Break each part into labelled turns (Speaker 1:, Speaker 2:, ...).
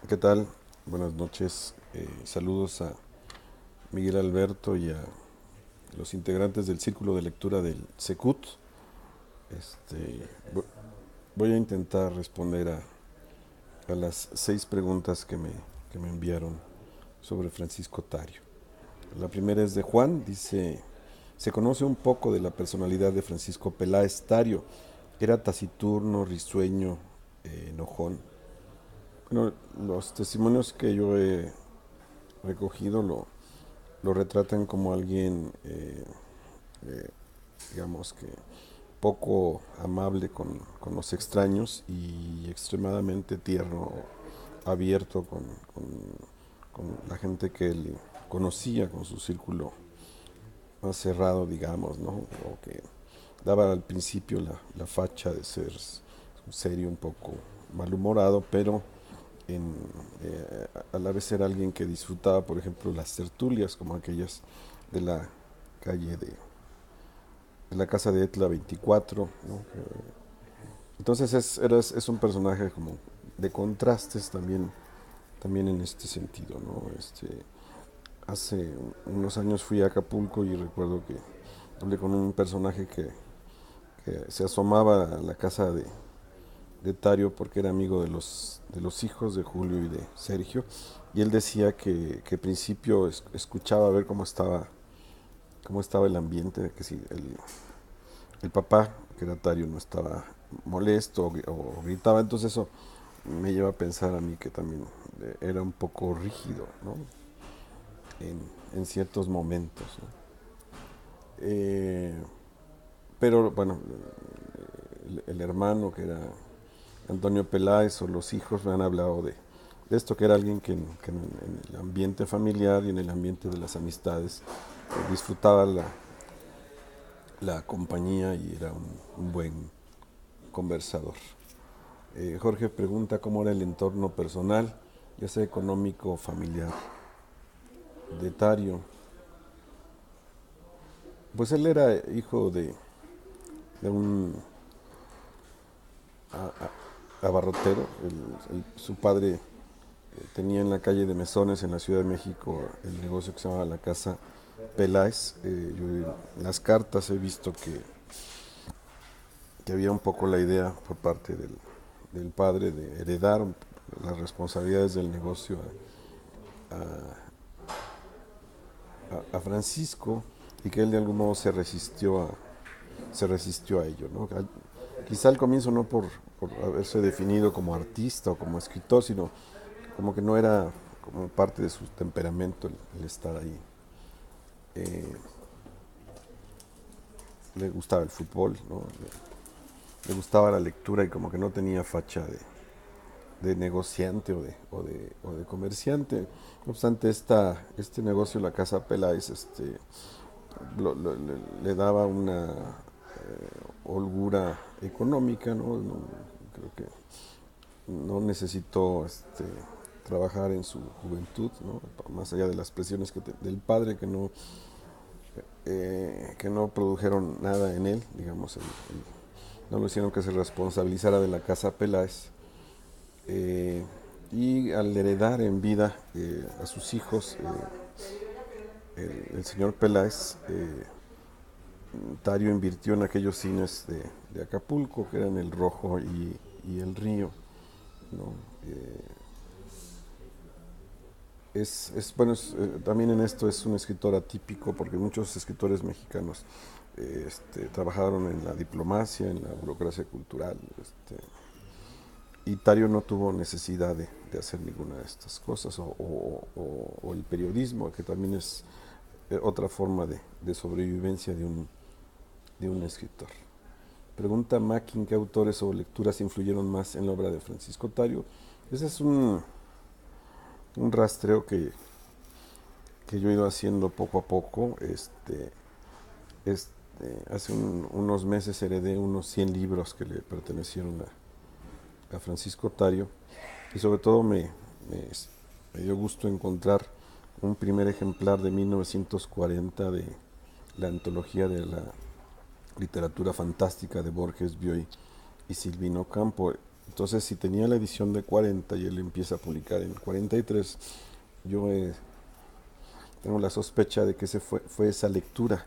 Speaker 1: ¿Qué tal? Buenas noches. Saludos a Miguel Alberto y a los integrantes del Círculo de Lectura del Secut. Voy a intentar responder a las 6 preguntas que me enviaron sobre Francisco Tario. La primera es de Juan, dice, se conoce un poco de la personalidad de Francisco Peláez Tario. Era taciturno, risueño, enojón. Bueno, los testimonios que yo he recogido lo retratan como alguien, eh, digamos que poco amable con los extraños y extremadamente tierno, abierto con la gente que él conocía, con su círculo más cerrado, digamos, ¿no? O que daba al principio la facha de ser serio, un poco malhumorado, pero en, a la vez era alguien que disfrutaba, por ejemplo, las tertulias, como aquellas de la calle de la casa de Etla 24, ¿no? Entonces es un personaje como de contrastes también en este sentido, ¿no? Hace unos años fui a Acapulco y recuerdo que hablé con un personaje que se asomaba a la casa de Tario porque era amigo de los hijos de Julio y de Sergio, y él decía que al principio escuchaba a ver cómo estaba el ambiente, que si el papá, que era Tario, no estaba molesto o gritaba, entonces eso me lleva a pensar a mí que también era un poco rígido, ¿no? En ciertos momentos, ¿no? Eh, pero bueno, el hermano que era Antonio Peláez o los hijos me han hablado de esto, que era alguien que en el ambiente familiar y en el ambiente de las amistades disfrutaba la compañía y era un buen conversador. Jorge pregunta cómo era el entorno personal, ya sea económico o familiar, de Tario. Pues él era hijo de un abarrotero. Su padre tenía en la calle de Mesones, en la Ciudad de México, el negocio que se llamaba la Casa Peláez. Yo en las cartas he visto que había un poco la idea por parte del padre de heredar las responsabilidades del negocio a Francisco, y que él de algún modo se resistió a ello, ¿no? Quizá al comienzo no por haberse definido como artista o como escritor, sino como que no era como parte de su temperamento el estar ahí. Eh, Le gustaba el fútbol, ¿no? Le gustaba la lectura y como que no tenía facha de negociante o de comerciante. No obstante, este negocio, la Casa Peláez, le daba una holgura económica, ¿no? Creo que no necesitó trabajar en su juventud, ¿no? Más allá de las presiones del padre que no produjeron nada en él, digamos, no lo hicieron que se responsabilizara de la Casa Peláez. eh, y al heredar en vida a sus hijos, el señor Peláez, Tario invirtió en aquellos cines de Acapulco, que eran el Rojo y el Río, ¿no? Eh, bueno, también en esto es un escritor atípico porque muchos escritores mexicanos trabajaron en la diplomacia, en la burocracia cultural, y Tario no tuvo necesidad de hacer ninguna de estas cosas, o el periodismo, que también es otra forma de sobrevivencia de un escritor. Pregunta Mackin, ¿qué autores o lecturas influyeron más en la obra de Francisco Tario? Ese es un rastreo que yo he ido haciendo poco a poco. Hace unos meses heredé unos 100 libros que le pertenecieron a Francisco Tario, y sobre todo me dio gusto encontrar un primer ejemplar de 1940 de la antología de la literatura fantástica de Borges, Bioy y Silvino Campo. Entonces, si tenía la edición de 40 y él empieza a publicar en 43, yo tengo la sospecha de que fue esa lectura,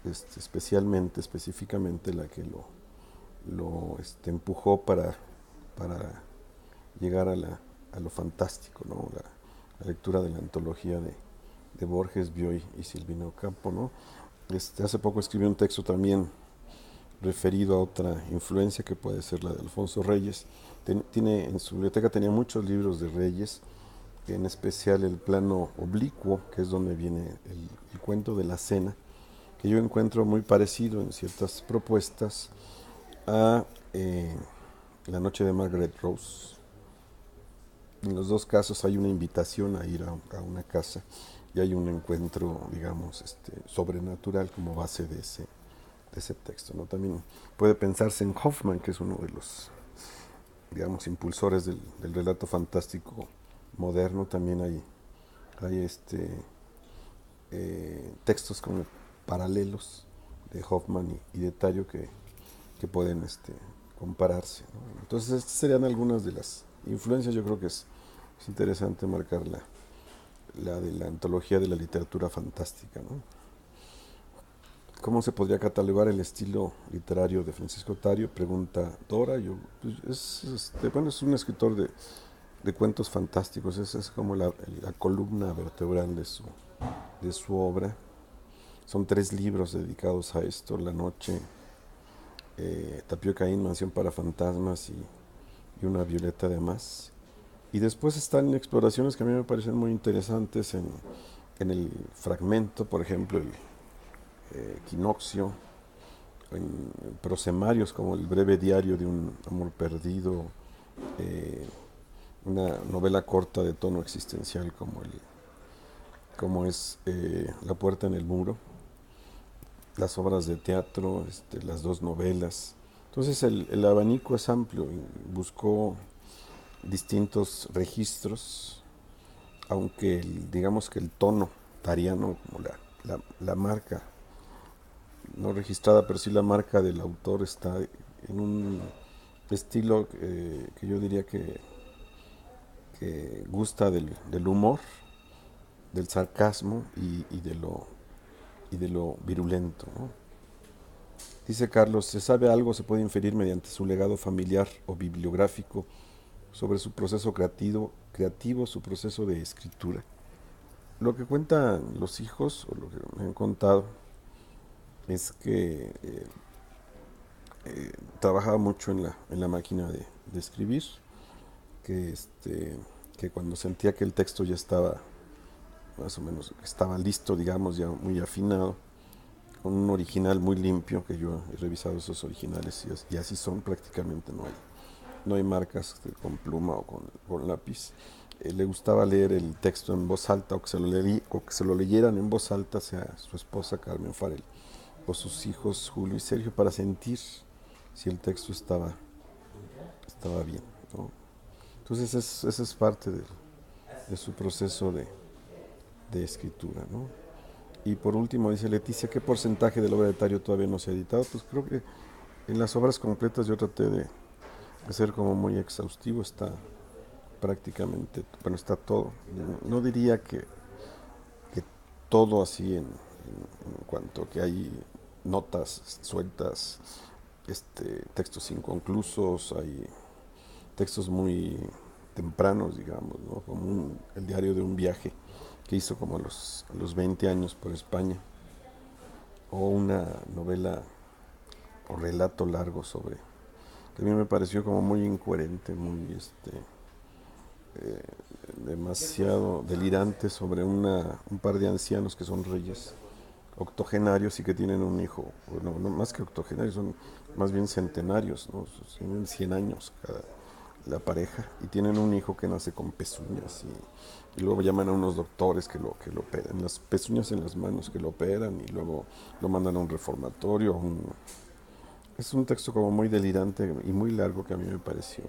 Speaker 1: específicamente la que lo empujó para llegar a lo fantástico, ¿no? La lectura de la antología de Borges, Bioy y Silvino Campo, ¿no? Hace poco escribí un texto también referido a otra influencia que puede ser la de Alfonso Reyes. En su biblioteca tenía muchos libros de Reyes, en especial el plano oblicuo, que es donde viene el cuento de la cena, que yo encuentro muy parecido en ciertas propuestas a La noche de Margaret Rose. En los dos casos hay una invitación a ir a una casa y hay un encuentro, digamos, sobrenatural como base de ese texto, ¿no? También puede pensarse en Hoffman, que es uno de los, digamos, impulsores del relato fantástico moderno. También hay textos como paralelos de Hoffman y de Tario que pueden compararse, ¿no? Entonces, estas serían algunas de las influencias. Yo creo que es interesante marcar la de la antología de la literatura fantástica, ¿no? ¿Cómo se podría catalogar el estilo literario de Francisco Tario? Pregunta Dora. Bueno, es un escritor de cuentos fantásticos. Es como la columna vertebral de su obra. Son 3 libros dedicados a esto: La noche, Tapioca Inn, Mansión para Fantasmas y Una Violeta de Más. Y después están exploraciones que a mí me parecen muy interesantes en el fragmento, por ejemplo, el Equinoccio, en prosemarios como El breve diario de un amor perdido, eh, una novela corta de tono existencial como es La puerta en el muro, las obras de teatro, las 2 novelas. Entonces el abanico es amplio y buscó distintos registros, aunque digamos que el tono tariano, como la marca, no registrada, pero sí la marca del autor, está en un estilo que yo diría que gusta del humor, del sarcasmo y de lo virulento, ¿no? Dice Carlos: ¿se sabe algo, se puede inferir mediante su legado familiar o bibliográfico sobre su proceso creativo, su proceso de escritura? Lo que cuentan los hijos, o lo que me han contado, es que trabajaba mucho en la máquina de escribir, que, que cuando sentía que el texto ya estaba más o menos, estaba listo, digamos, ya muy afinado, con un original muy limpio, que yo he revisado esos originales y así son prácticamente, no hay marcas con pluma o con lápiz. Le gustaba leer el texto en voz alta, o que se lo leyeran en voz alta, sea su esposa Carmen Farel o sus hijos Julio y Sergio, para sentir si el texto estaba bien, ¿no? Entonces esa es parte de su proceso de escritura, ¿no? Y por último dice Leticia: ¿qué porcentaje de la obra de Tario todavía no se ha editado? Pues creo que en las obras completas yo traté de ser como muy exhaustivo. Está prácticamente, bueno, está todo. No diría que todo así en cuanto que hay notas sueltas, textos inconclusos, hay textos muy tempranos, digamos, ¿no? Como el diario de un viaje que hizo como a los 20 años por España, o una novela o relato largo que a mí me pareció como muy incoherente, muy eh, demasiado delirante, sobre un par de ancianos que son reyes octogenarios y que tienen un hijo. Bueno, no más que octogenarios, son más bien centenarios, ¿no? Tienen 100 años la pareja, y tienen un hijo que nace con pezuñas, y luego llaman a unos doctores que lo operan, las pezuñas en las manos, que lo operan, y luego lo mandan a un reformatorio. Es un texto como muy delirante y muy largo, que a mí me pareció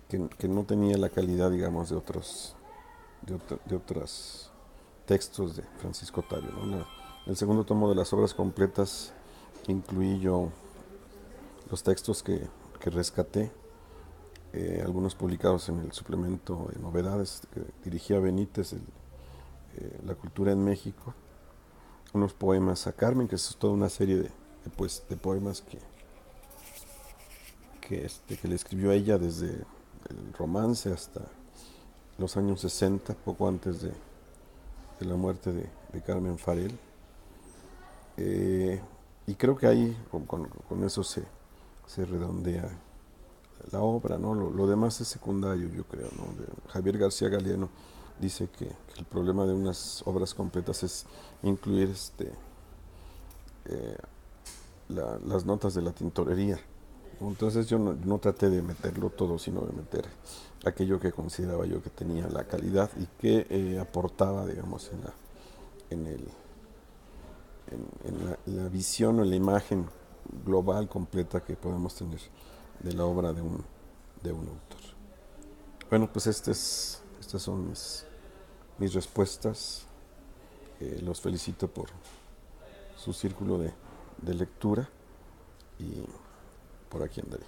Speaker 1: que no tenía la calidad, digamos, de otros textos de Francisco Tario, ¿no? El segundo tomo de las obras completas incluí yo los textos que rescaté, algunos publicados en el suplemento de novedades que dirigía Benítez, La Cultura en México, unos poemas a Carmen, que es toda una serie de poemas que le escribió a ella desde el romance hasta los años 60, poco antes de la muerte de Carmen Farel. Eh, y creo que ahí con eso se redondea la obra, ¿no? Lo demás es secundario, yo creo, ¿no? Javier García Galeano dice que el problema de unas obras completas es incluir eh, las notas de la tintorería. Entonces yo no traté de meterlo todo, sino de meter aquello que consideraba yo que tenía la calidad y que aportaba, digamos, en, el, en la visión o en la imagen global completa que podemos tener de la obra de un autor. Bueno, pues estas son mis respuestas. Los felicito por su círculo de lectura y por aquí andaré.